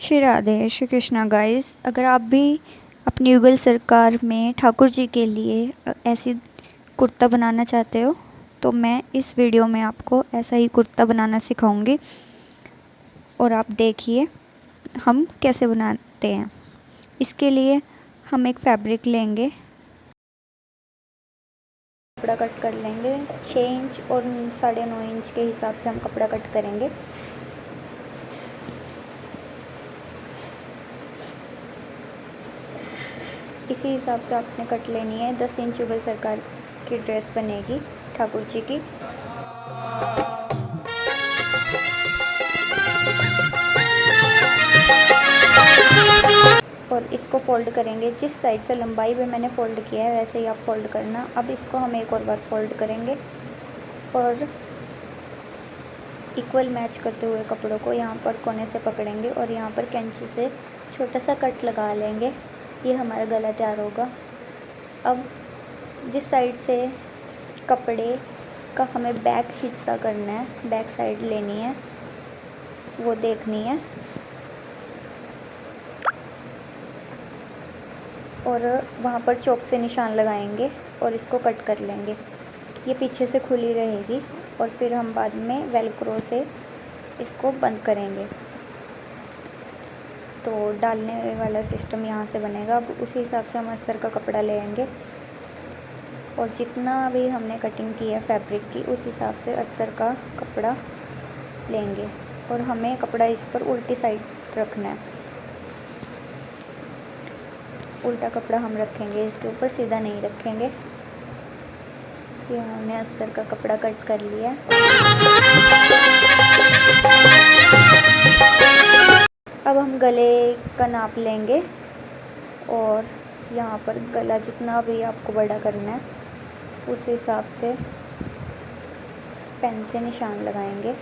Shri Radhe Shri Krishna guys. अगर आप भी अपनी युगल सरकार में ठाकुर जी के लिए ऐसी कुर्ता बनाना चाहते हो तो मैं इस वीडियो में आपको ऐसा ही कुर्ता बनाना सिखाऊंगी और आप देखिए हम कैसे बनाते हैं। इसके लिए हम एक फैब्रिक लेंगे, कपड़ा कट कर लेंगे 6 इंच और 9.5 इंच के हिसाब से हम कपड़ा कट करेंगे। इसी हिसाब से आपने कट लेनी है। 10 इंच युगल सरकार की ड्रेस बनेगी ठाकुर जी की। और इसको फोल्ड करेंगे, जिस साइड से लंबाई में मैंने फ़ोल्ड किया है वैसे ही आप फोल्ड करना। अब इसको हम एक और बार फोल्ड करेंगे और इक्वल मैच करते हुए कपड़ों को यहाँ पर कोने से पकड़ेंगे और यहाँ पर कैंची से छोटा सा कट लगा लेंगे। ये हमारा गला तैयार होगा। अब जिस साइड से कपड़े का हमें बैक हिस्सा करना है, बैक साइड लेनी है, वो देखनी है और वहाँ पर चॉक से निशान लगाएंगे और इसको कट कर लेंगे। ये पीछे से खुली रहेगी और फिर हम बाद में वेलक्रो से इसको बंद करेंगे। तो डालने वाला सिस्टम यहाँ से बनेगा। अब उसी हिसाब से हम अस्तर का कपड़ा लेंगे और जितना भी हमने कटिंग की है फैब्रिक की उस हिसाब से अस्तर का कपड़ा लेंगे और हमें कपड़ा इस पर उल्टी साइड रखना है। उल्टा कपड़ा हम रखेंगे इसके ऊपर, सीधा नहीं रखेंगे। ये हमने अस्तर का कपड़ा कट कर लिया। अब हम गले का नाप लेंगे और यहाँ पर गला जितना भी आपको बड़ा करना है उस हिसाब से पेन से निशान लगाएंगे।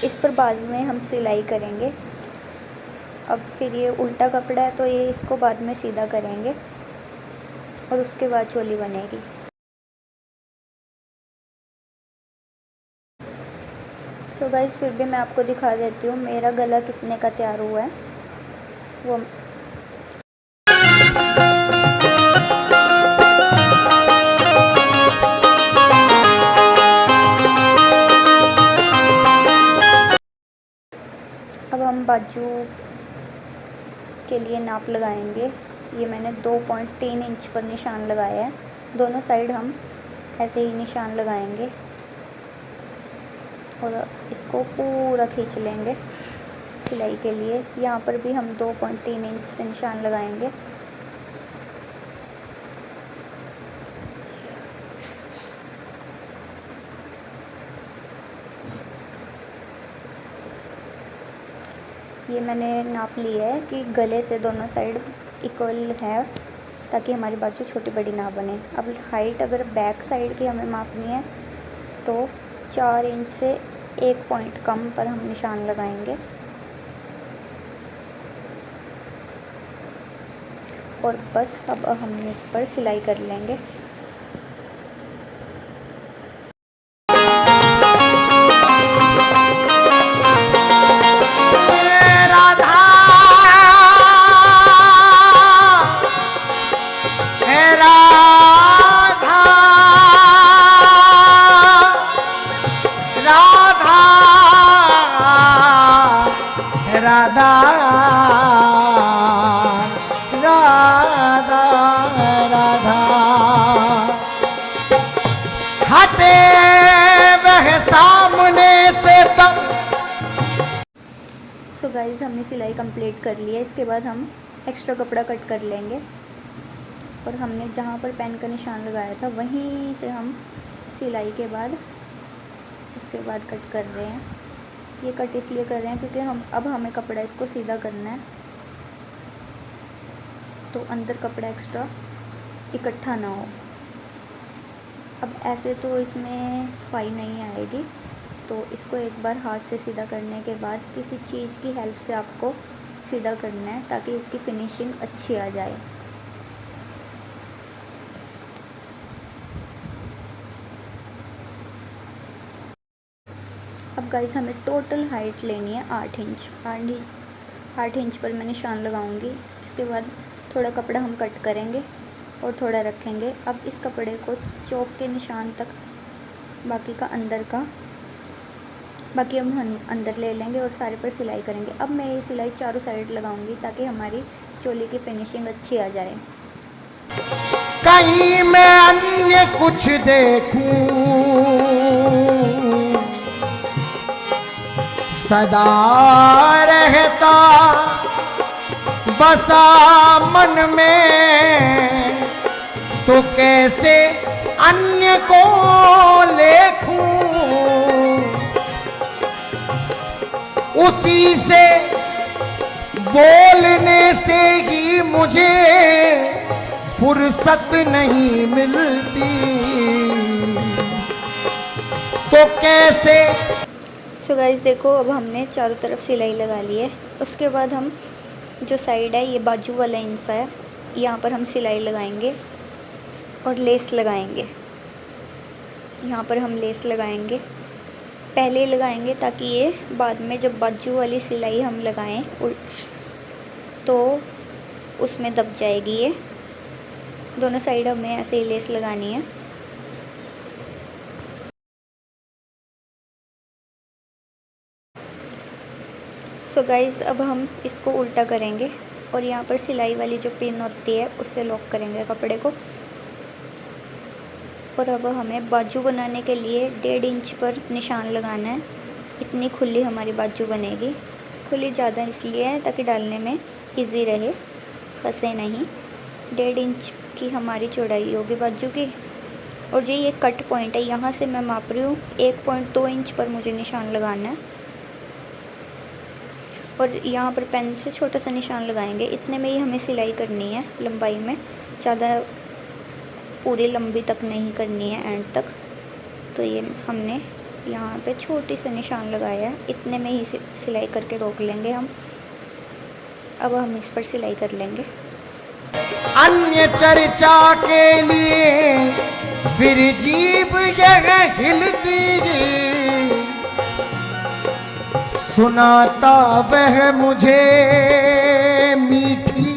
इस पर बाद में हम सिलाई करेंगे। अब फिर ये उल्टा कपड़ा है तो ये इसको बाद में सीधा करेंगे और उसके बाद चोली बनेगी। सो गाइस, फिर भी मैं आपको दिखा देती हूँ मेरा गला कितने का तैयार हुआ है वो। अब हम बाजू के लिए नाप लगाएंगे। ये मैंने 2.3 इंच पर निशान लगाया है। दोनों साइड हम ऐसे ही निशान लगाएंगे और इसको पूरा खींच लेंगे सिलाई के लिए। यहाँ पर भी हम 2.3 इंच से निशान लगाएंगे। ये मैंने नाप लिया है कि गले से दोनों साइड इक्वल है ताकि हमारी बाजू छोटी बड़ी ना बने। अब हाइट अगर बैक साइड की हमें मापनी है तो 4 इंच से 1 पॉइंट कम पर हम निशान लगाएंगे और बस अब हम इस पर सिलाई कर लेंगे। राधा राधा राधा हटे वह सामने से तब। सो गाइस, हमने सिलाई कंप्लीट कर ली है। इसके बाद हम एक्स्ट्रा कपड़ा कट कर लेंगे और हमने जहाँ पर पेन का निशान लगाया था वहीं से हम सिलाई के बाद उसके बाद कट कर रहे हैं। ये कट इसलिए कर रहे हैं क्योंकि अब हमें कपड़ा इसको सीधा करना है तो अंदर कपड़ा एक्स्ट्रा इकट्ठा ना हो। अब ऐसे तो इसमें सफाई नहीं आएगी तो इसको एक बार हाथ से सीधा करने के बाद किसी चीज़ की हेल्प से आपको सीधा करना है ताकि इसकी फिनिशिंग अच्छी आ जाए। अब गाइस हमें टोटल हाइट लेनी है 8 इंच। 8 इंच पर मैं निशान लगाऊंगी। इसके बाद थोड़ा कपड़ा हम कट करेंगे और थोड़ा रखेंगे। अब इस कपड़े को चौक के निशान तक बाकी हम अंदर ले लेंगे और सारे पर सिलाई करेंगे। अब मैं ये सिलाई चारों साइड लगाऊंगी ताकि हमारी चोली की फिनिशिंग अच्छी आ जाए। कहीं मैं अन्य कुछ देखूं, सदा रहता बसा मन में, तो कैसे अन्य को लेखूं। उसी से बोलने से ही मुझे फुर्सत नहीं मिलती, तो कैसे। सो गाइस देखो, अब हमने चारों तरफ सिलाई लगा ली है। उसके बाद हम जो साइड है, ये बाजू वाला हिस्सा है, यहाँ पर हम सिलाई लगाएंगे और लेस लगाएंगे। यहाँ पर हम लेस लगाएंगे, पहले लगाएंगे ताकि ये बाद में जब बाजू वाली सिलाई हम लगाएं तो उसमें दब जाएगी। ये दोनों साइड हमें ऐसे ही लेस लगानी है। सो गाइज़, अब हम इसको उल्टा करेंगे और यहाँ पर सिलाई वाली जो पिन होती है उससे लॉक करेंगे कपड़े को। और अब हमें बाजू बनाने के लिए 1.5 इंच पर निशान लगाना है। इतनी खुली हमारी बाजू बनेगी। खुली ज़्यादा इसलिए है ताकि डालने में इजी रहे, फंसे नहीं। 1.5 इंच की हमारी चौड़ाई होगी बाजू की। और जो ये कट पॉइंट है, यहाँ से मैं माप रही हूँ 1.2 इंच पर मुझे निशान लगाना है। और यहाँ पर पेन से छोटा सा निशान लगाएंगे। इतने में ही हमें सिलाई करनी है, लंबाई में ज़्यादा पूरी लंबी तक नहीं करनी है, एंड तक। तो ये हमने यहाँ पे छोटी सा निशान लगाया है, इतने में ही सिलाई करके रोक लेंगे हम। अब हम इस पर सिलाई कर लेंगे। अन्य चर्चा के लिए फिर जीभ यह हिलती, सुनाता वह मुझे मीठी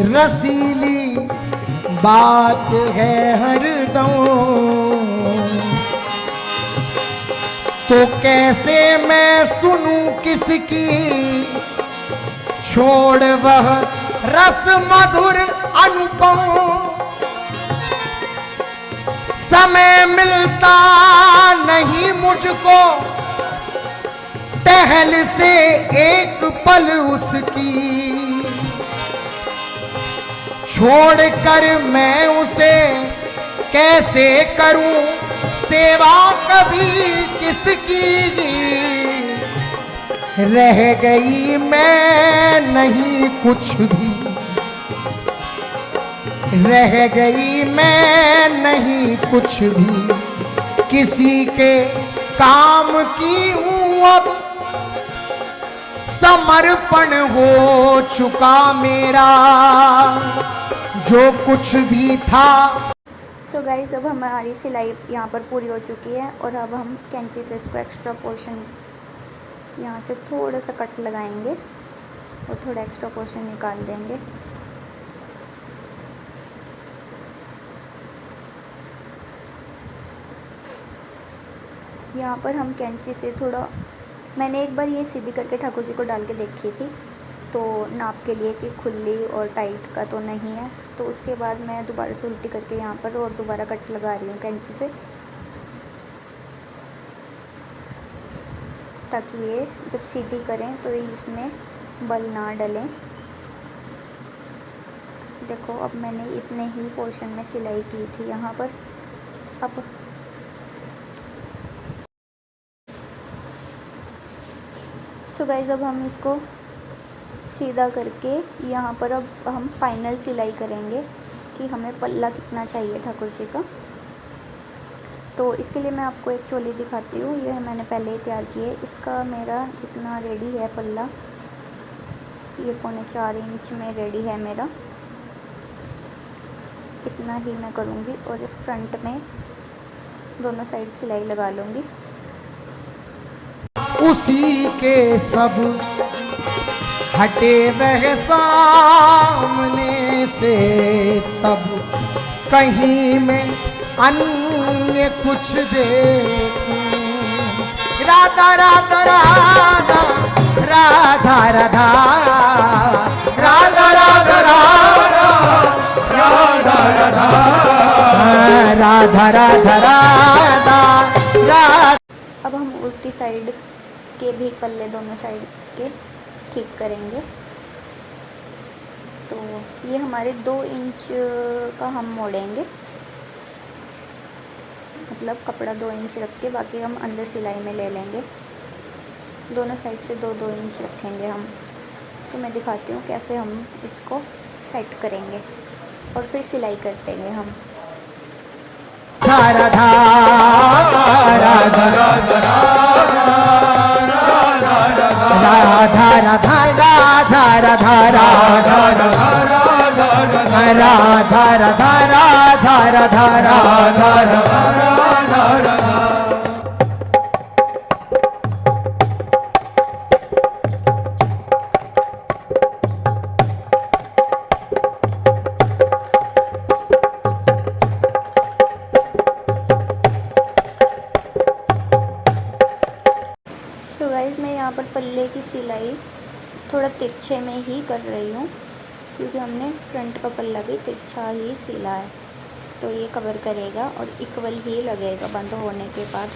रसीली बात है हरदम, तो कैसे मैं सुनूं किसकी, छोड़ वह रस मधुर अनुपम। समय मिलता नहीं मुझको टहल से एक पल उसकी, छोड़कर मैं उसे कैसे करूं सेवा कभी किसकी। रह गई मैं नहीं कुछ भी, रह गई मैं नहीं कुछ भी, किसी के काम की हूं अब, समर्पण हो चुका मेरा जो कुछ भी था। सो गाइस, अब हमारी सिलाई यहाँ पर पूरी हो चुकी है और अब हम कैंची से इसको एक्स्ट्रा पोर्शन यहाँ से थोड़ा सा कट लगाएंगे और थोड़ा एक्स्ट्रा पोर्शन निकाल देंगे। यहाँ पर हम कैंची से थोड़ा, मैंने एक बार ये सीधी करके ठाकुर जी को डाल के देखी थी, तो नाप के लिए कि खुली और टाइट का तो नहीं है। तो उसके बाद मैं दोबारा से उल्टी करके यहाँ पर और दोबारा कट लगा रही हूँ कैंची से, ताकि ये जब सीधी करें तो इसमें बल ना डलें। देखो, अब मैंने इतने ही पोर्शन में सिलाई की थी यहाँ पर। अब सो गाइस, अब हम इसको सीधा करके यहाँ पर अब हम फाइनल सिलाई करेंगे कि हमें पल्ला कितना चाहिए ठाकुर जी का। तो इसके लिए मैं आपको एक चोली दिखाती हूँ। यह मैंने पहले ही तैयार की है। इसका मेरा जितना रेडी है पल्ला, ये 4.25 इंच में रेडी है मेरा। इतना ही मैं करूँगी और फ्रंट में दोनों साइड सिलाई लगा लूँगी। उसी के सब हटे वह सामने से, तब कहीं में अन्य कुछ देखूं। राधा राधा राधा राधा राधा राधा राधा राधा राधा राधा राधा राधा राधा। अब हम उल्टी साइड के भी पल्ले दोनों साइड के ठीक करेंगे। तो ये हमारे 2 इंच का हम मोड़ेंगे, मतलब कपड़ा 2 इंच रख के बाकी हम अंदर सिलाई में ले लेंगे। दोनों साइड से 2-2 इंच रखेंगे हम। तो मैं दिखाती हूँ कैसे हम इसको सेट करेंगे और फिर सिलाई कर देंगे हम। राधा राधा राधा राधा राधा राधा राधा राधा राधा। सो गाइस, मैं यहाँ पर पल्ले की सिलाई थोड़ा तिरछे में ही कर रही हूँ, क्योंकि हमने फ्रंट का पल्ला भी तिरछा ही सिला है, तो ये कवर करेगा और इक्वल ही लगेगा बंद होने के बाद।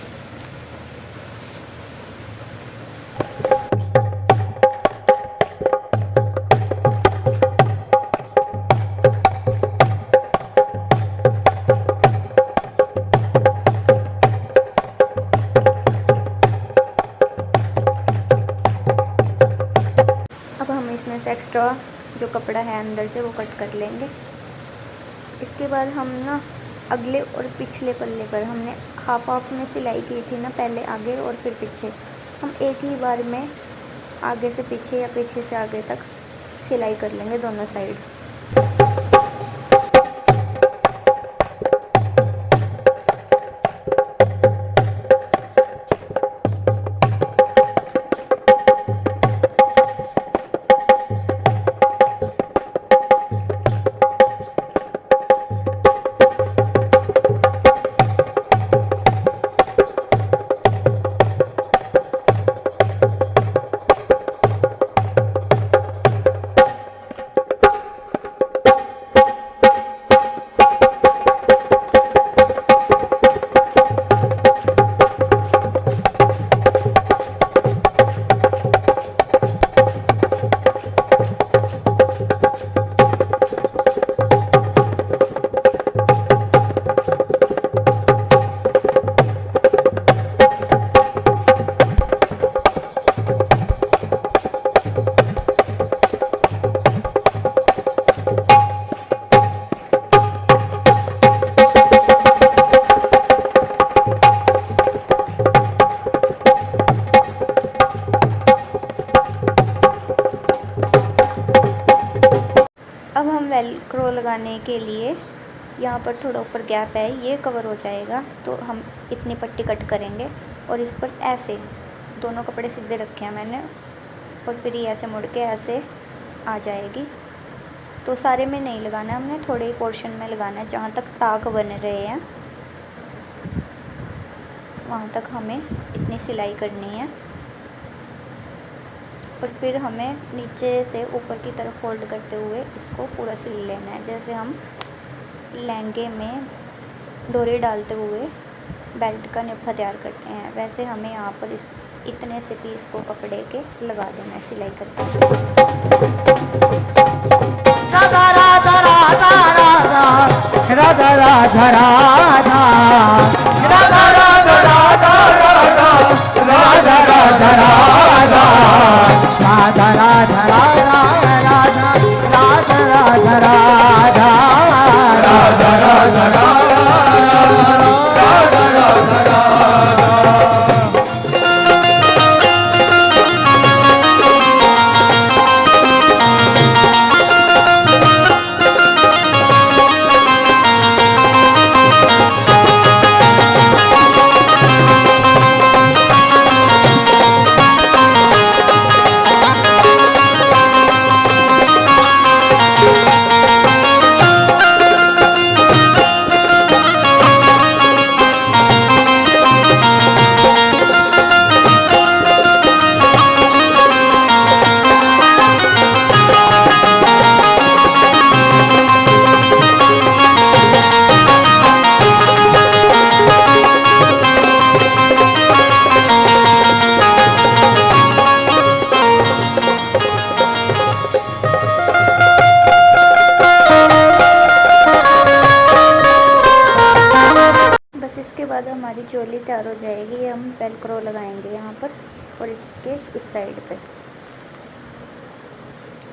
इसमें से एक्स्ट्रा जो कपड़ा है अंदर से वो कट कर लेंगे। इसके बाद हम ना अगले और पिछले पल्ले पर हमने हाफ हाफ में सिलाई की थी ना, पहले आगे और फिर पीछे, हम एक ही बार में आगे से पीछे या पीछे से आगे तक सिलाई कर लेंगे दोनों साइड। अब हम वेलक्रो लगाने के लिए यहाँ पर थोड़ा ऊपर गैप है, ये कवर हो जाएगा, तो हम इतनी पट्टी कट करेंगे और इस पर ऐसे दोनों कपड़े सीधे रखे हैं मैंने, और फिर ये ऐसे मुड़ के ऐसे आ जाएगी। तो सारे में नहीं लगाना है हमने, थोड़े ही पोर्शन में लगाना है, जहाँ तक ताक बन रहे हैं वहाँ तक हमें इतनी सिलाई करनी है। और फिर हमें नीचे से ऊपर की तरफ फोल्ड करते हुए इसको पूरा सिल लेना है, जैसे हम लहंगे में डोरी डालते हुए बेल्ट का निप्पा तैयार करते हैं, वैसे हमें यहाँ पर इस इतने से पीस को कपड़े के लगा देना है सिलाई करके। राधा राधा राधा राधा राधा राधा राधा राधा राधा राधा राधा राधा राधा राधा राधा राधा राधा राधा। चोली तैयार हो जाएगी। ये हम वेलक्रो लगाएंगे यहाँ पर और इसके इस साइड पे,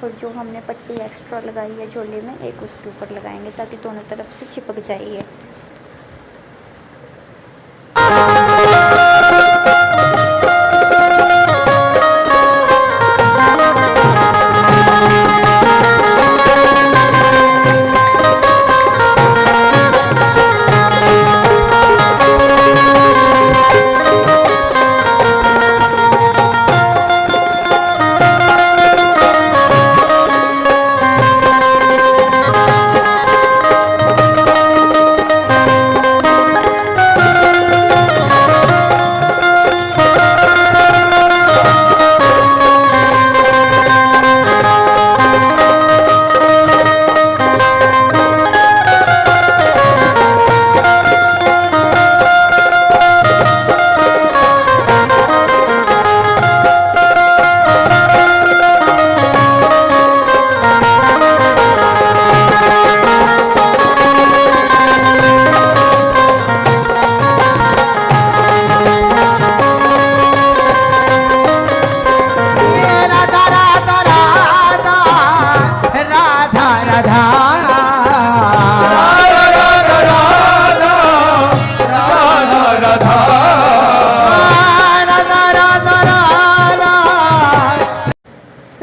और जो हमने पट्टी एक्स्ट्रा लगाई है चोली में एक उसके ऊपर लगाएंगे ताकि दोनों तरफ से चिपक जाए ये।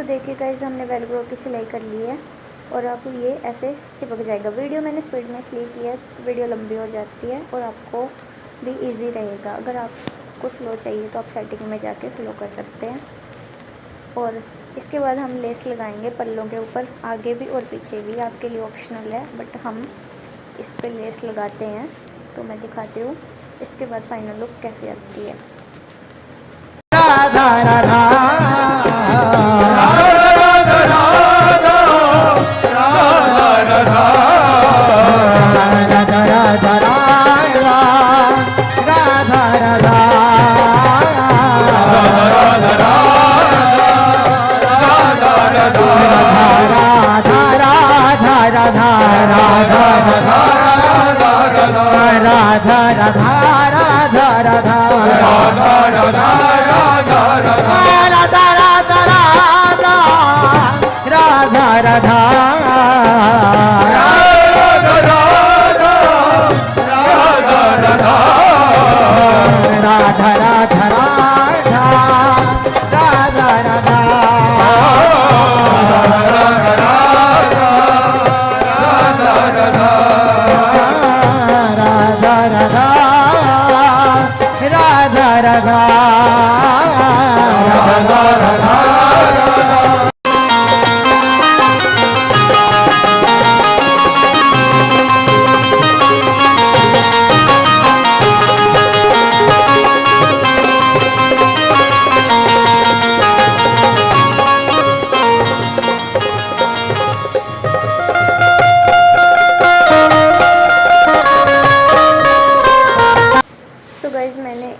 देखिए गाइस, हमने वेलक्रो की सिलाई कर ली है और अब ये ऐसे चिपक जाएगा। वीडियो मैंने स्पीड में इसलिए की है तो वीडियो लंबी हो जाती है और आपको भी इजी रहेगा। अगर आपको स्लो चाहिए तो आप सेटिंग में जाके स्लो कर सकते हैं। और इसके बाद हम लेस लगाएंगे पल्लों के ऊपर, आगे भी और पीछे भी, आपके लिए ऑप्शनल है, बट हम इस पर लेस लगाते हैं तो मैं दिखाती हूँ इसके बाद फाइनल लुक कैसे आती है। राधा राधा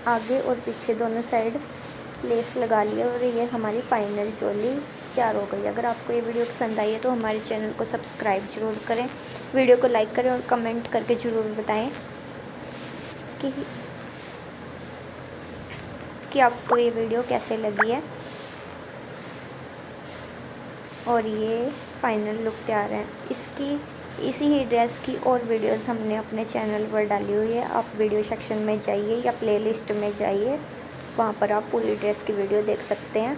आगे और पीछे दोनों साइड लेस लगा लिया और ये हमारी फाइनल चोली तैयार हो गई। अगर आपको ये वीडियो पसंद आई है तो हमारे चैनल को सब्सक्राइब ज़रूर करें, वीडियो को लाइक करें और कमेंट करके ज़रूर बताएं कि आपको ये वीडियो कैसे लगी है। और ये फाइनल लुक तैयार है। इसी ही ड्रेस की और वीडियोस हमने अपने चैनल पर डाली हुई है। आप वीडियो सेक्शन में जाइए या प्लेलिस्ट में जाइए, वहाँ पर आप पूरी ड्रेस की वीडियो देख सकते हैं।